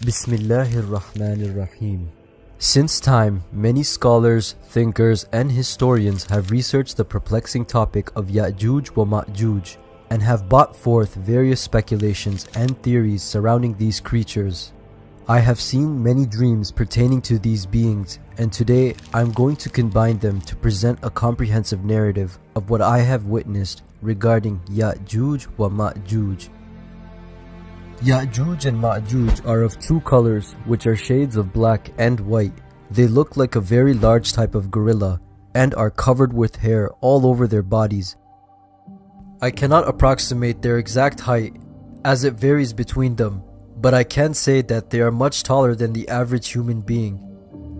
Bismillahir Rahmanir Rahim. Since time, many scholars, thinkers, and historians have researched the perplexing topic of Yajuj wa Majuj and have brought forth various speculations and theories surrounding these creatures. I have seen many dreams pertaining to these beings, and today I am going to combine them to present a comprehensive narrative of what I have witnessed regarding Yajuj wa Majuj. Yajuj and Majuj are of two colors, which are shades of black and white. They look like a very large type of gorilla and are covered with hair all over their bodies. I cannot approximate their exact height as it varies between them, but I can say that they are much taller than the average human being.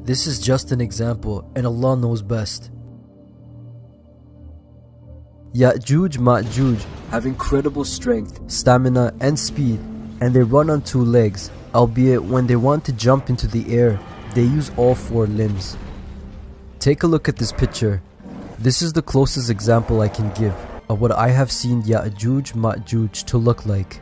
This is just an example, and Allah knows best. Yajuj Majuj have incredible strength, stamina, and speed, and they run on two legs, albeit when they want to jump into the air, they use all four limbs. Take a look at this picture. This is the closest example I can give of what I have seen Yajuj Majuj to look like.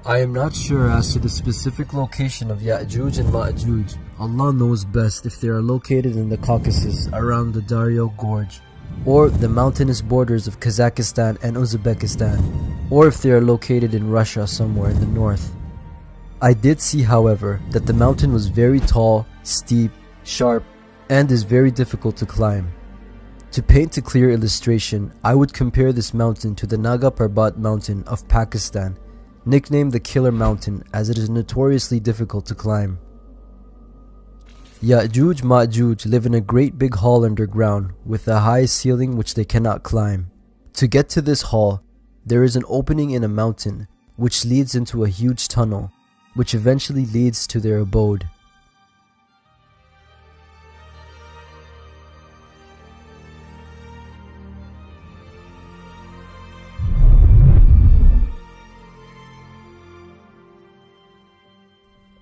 I am not sure as to the specific location of Yajuj and Majuj. Allah knows best if they are located in the Caucasus around the Daryo Gorge, or the mountainous borders of Kazakhstan and Uzbekistan, or if they are located in Russia somewhere in the north. I did see, however, that the mountain was very tall, steep, sharp, and is very difficult to climb. To paint a clear illustration, I would compare this mountain to the Naga Parbat mountain of Pakistan, nicknamed the Killer Mountain as it is notoriously difficult to climb. Yajuj Majuj live in a great big hall underground with a high ceiling which they cannot climb. To get to this hall, there is an opening in a mountain which leads into a huge tunnel, which eventually leads to their abode.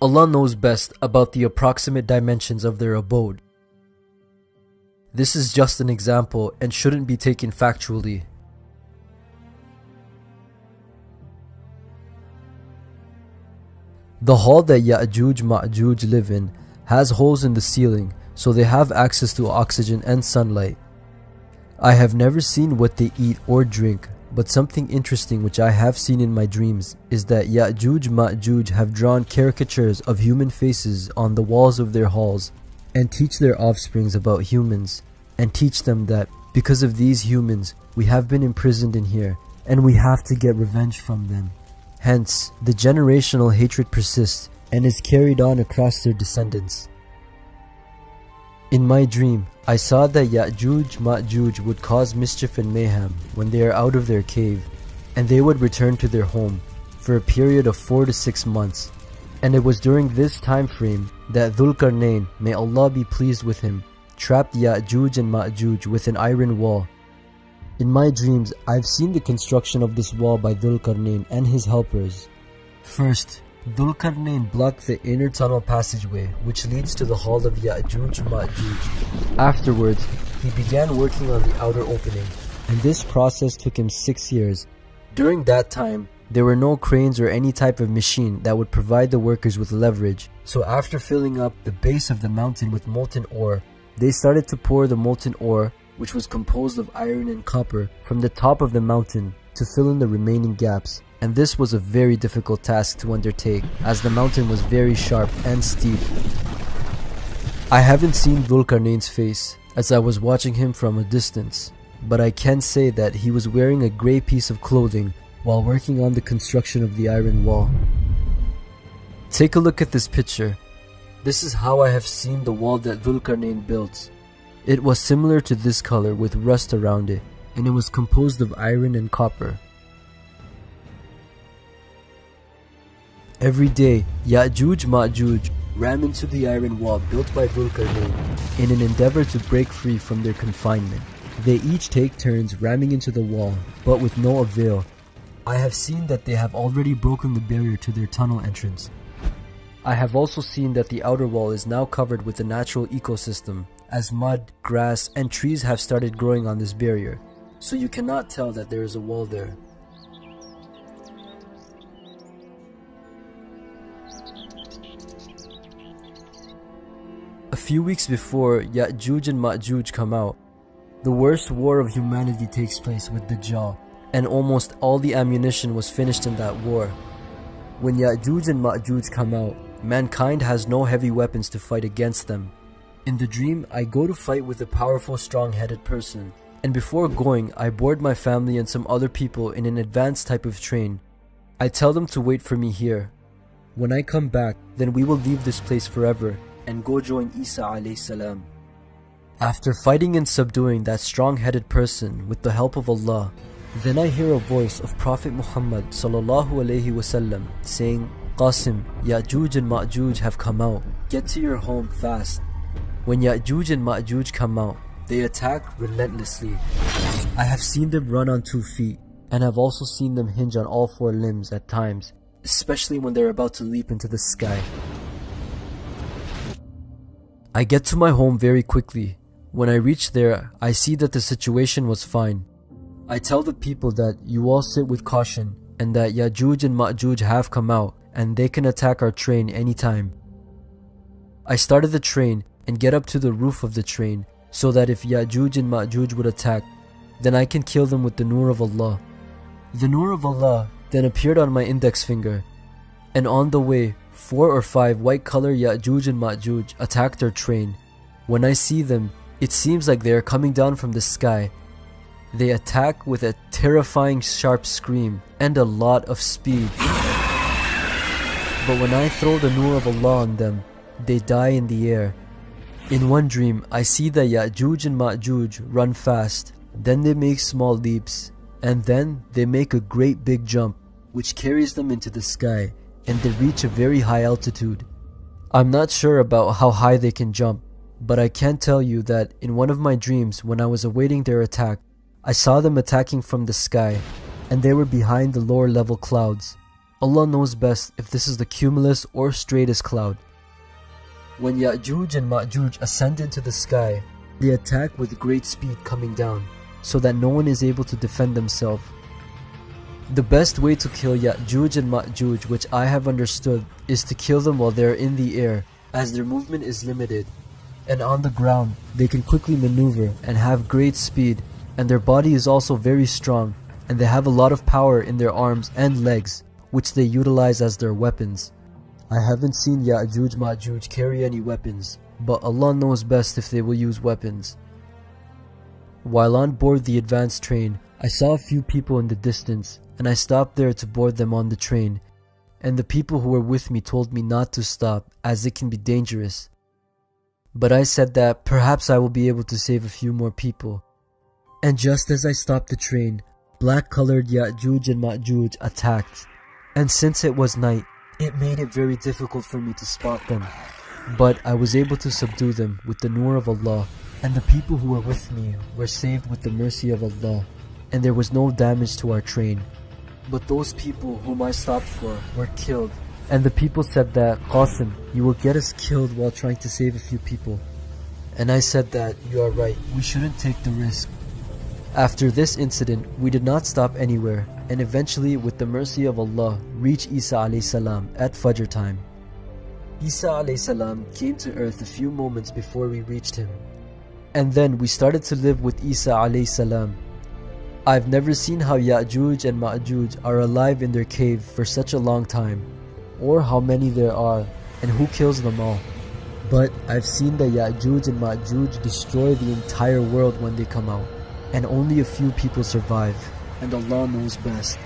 Allah knows best about the approximate dimensions of their abode. This is just an example and shouldn't be taken factually. The hall that Yajuj Majuj live in has holes in the ceiling, so they have access to oxygen and sunlight. I have never seen what they eat or drink, but something interesting which I have seen in my dreams is that Yajuj Majuj have drawn caricatures of human faces on the walls of their halls and teach their offsprings about humans, and teach them that because of these humans we have been imprisoned in here and we have to get revenge from them. Hence, the generational hatred persists and is carried on across their descendants. In my dream, I saw that Yajuj Majuj would cause mischief and mayhem when they are out of their cave, and they would return to their home for a period of 4 to 6 months. And it was during this time frame that Dhul-Qarnayn, may Allah be pleased with him, trapped Yajuj and Majuj with an iron wall. In my dreams, I've seen the construction of this wall by Dhul-Qarnayn and his helpers. First, Dhul-Qarnayn blocked the inner tunnel passageway which leads to the hall of Yajuj Majuj. Afterwards, he began working on the outer opening, and this process took him 6 years. During that time, there were no cranes or any type of machine that would provide the workers with leverage, so after filling up the base of the mountain with molten ore, they started to pour the molten ore, which was composed of iron and copper, from the top of the mountain to fill in the remaining gaps. And this was a very difficult task to undertake, as the mountain was very sharp and steep. I haven't seen Dhul-Qarnayn's face, as I was watching him from a distance, but I can say that he was wearing a grey piece of clothing while working on the construction of the iron wall. Take a look at this picture. This is how I have seen the wall that Dhul-Qarnayn built. It was similar to this color with rust around it, and it was composed of iron and copper. Every day, Yajuj Majuj ram into the iron wall built by Dhul-Qarnayn in an endeavor to break free from their confinement. They each take turns ramming into the wall, but with no avail. I have seen that they have already broken the barrier to their tunnel entrance. I have also seen that the outer wall is now covered with a natural ecosystem, as mud, grass, and trees have started growing on this barrier, so you cannot tell that there is a wall there. A few weeks before Yajuj and Majuj come out, the worst war of humanity takes place with the Jaw, and almost all the ammunition was finished in that war. When Yajuj and Majuj come out, mankind has no heavy weapons to fight against them. In the dream, I go to fight with a powerful, strong-headed person, and before going, I board my family and some other people in an advanced type of train. I tell them to wait for me here. When I come back, then we will leave this place forever and go join Isa alayhi salam. After fighting and subduing that strong-headed person with the help of Allah, then I hear a voice of Prophet Muhammad sallallahu alaihi wasallam saying, "Qasim, Yajuj and Majuj have come out. Get to your home fast." When Yajuj and Majuj come out, they attack relentlessly. I have seen them run on 2 feet, and have also seen them hinge on all 4 limbs at times, especially when they're about to leap into the sky. I get to my home very quickly. When I reach there, I see that the situation was fine. I tell the people that you all sit with caution and that Yajuj and Majuj have come out and they can attack our train anytime. I started the train and get up to the roof of the train so that if Yajuj and Majuj would attack, then I can kill them with the Nur of Allah. The Nur of Allah then appeared on my index finger, and on the way, 4 or 5 white color Yajuj and Majuj attacked our train. When I see them, it seems like they are coming down from the sky. They attack with a terrifying sharp scream and a lot of speed. But when I throw the Nur of Allah on them, they die in the air. In one dream, I see that Yajuj and Majuj run fast, then they make small leaps, and then they make a great big jump, which carries them into the sky, and they reach a very high altitude. I'm not sure about how high they can jump, but I can tell you that in one of my dreams when I was awaiting their attack, I saw them attacking from the sky, and they were behind the lower level clouds. Allah knows best if this is the cumulus or straightest cloud. When Yajuj and Majuj ascend into the sky, they attack with great speed coming down, so that no one is able to defend themselves. The best way to kill Yajuj and Majuj, which I have understood, is to kill them while they are in the air, as their movement is limited. And on the ground, they can quickly maneuver and have great speed, and their body is also very strong, and they have a lot of power in their arms and legs, which they utilize as their weapons. I haven't seen Yajuj Majuj carry any weapons, but Allah knows best if they will use weapons. While on board the advanced train, I saw a few people in the distance, and I stopped there to board them on the train, and the people who were with me told me not to stop as it can be dangerous. But I said that perhaps I will be able to save a few more people. And just as I stopped the train, black-colored Yajuj and Majuj attacked, and since it was night, it made it very difficult for me to spot them. But I was able to subdue them with the Nur of Allah, and the people who were with me were saved with the mercy of Allah, and there was no damage to our train. But those people whom I stopped for were killed, and the people said that, "Qasim, you will get us killed while trying to save a few people." And I said that, "You are right, we shouldn't take the risk." After this incident, we did not stop anywhere, and eventually, with the mercy of Allah, reached Isa alayhi salam at Fajr time. Isa alayhi salam came to earth a few moments before we reached him. And then we started to live with Isa alayhi salam. I've never seen how Yajuj and Majuj are alive in their cave for such a long time, or how many there are, and who kills them all. But I've seen that Yajuj and Majuj destroy the entire world when they come out, and only a few people survive, and Allah knows best.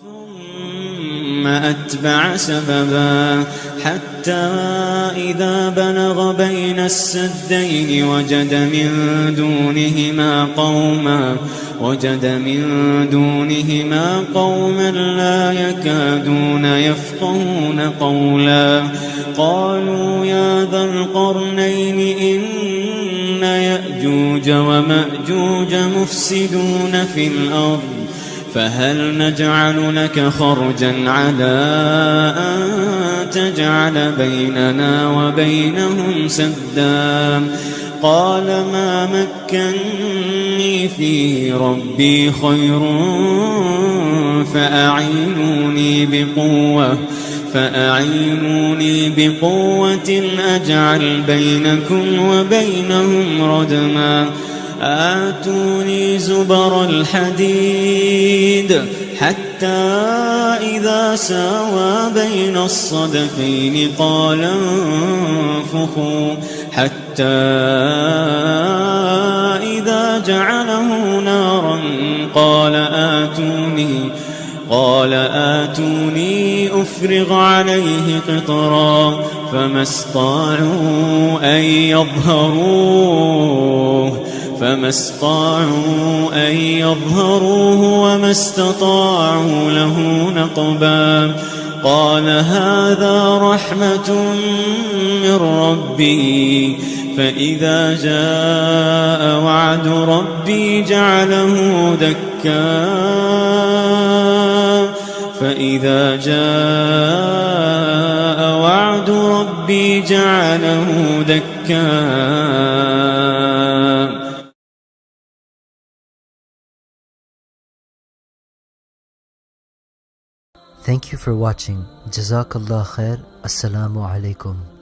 ثم أتبع سببا حتى إذا بلغ بين السدين وجد من دونهما قوما لا يكادون يفقهون قولا قالوا يا ذا القرنين إن يأجوج ومأجوج مفسدون في الأرض فهل نجعل لك خرجا على أن تجعل بيننا وبينهم سدا قال ما مكني فيه ربي خير فأعينوني بقوة أجعل بينكم وبينهم ردما آتوني زبر الحديد حتى إذا ساوى بين الصدفين قال انفخوا حتى إذا جعله نارا قال آتوني أفرغ عليه قطرا فما استطاعوا أن يظهروه وما استطاعوا له نقبا قال هذا رحمة من ربي فإذا جاء وعد ربي جعله دكا Thank you for watching. Jazakallah khair. Assalamu alaikum.